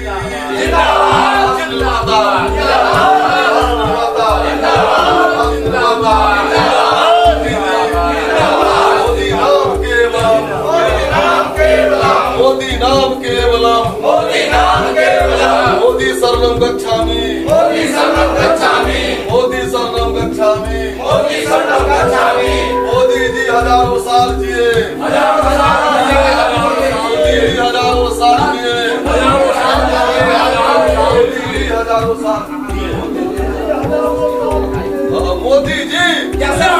मोदी जिंदाबाद जिंदाबाद मोदी नाम केवलम मोदी शरणं गच्छामि मोदी शरणं गच्छामि मोदी जी हजारों साल जिए मोदी जी हजारों साल जिए मोदी जी हजारों साल मोदी जी कैसे हो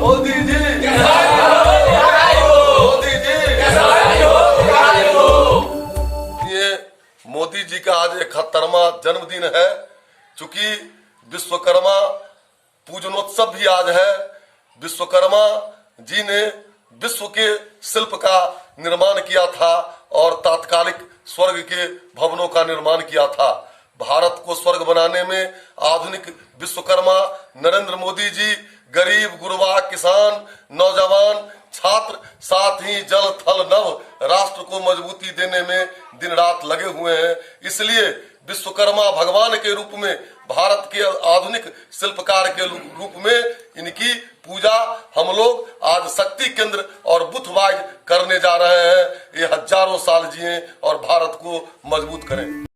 मोदी जी मोदी जी का आज 71वां जन्मदिन है। चूंकि विश्वकर्मा पूजनोत्सव भी आज है। विश्वकर्मा जी ने विश्व के शिल्प का निर्माण किया था और तात्कालिक स्वर्ग के भवनों का निर्माण किया था। भारत को स्वर्ग बनाने में आधुनिक विश्वकर्मा नरेंद्र मोदी जी गरीब गुरबा किसान नौजवान छात्र साथ ही जल थल नभ राष्ट्र को मजबूती देने में दिन रात लगे हुए हैं। इसलिए विश्वकर्मा भगवान के रूप में भारत के आधुनिक शिल्पकार के रूप में इनकी पूजा हम लोग आज शक्ति केंद्र और बुद्धवाइज करने जा रहे हैं। ये हजारों साल जिए और भारत को मजबूत करें।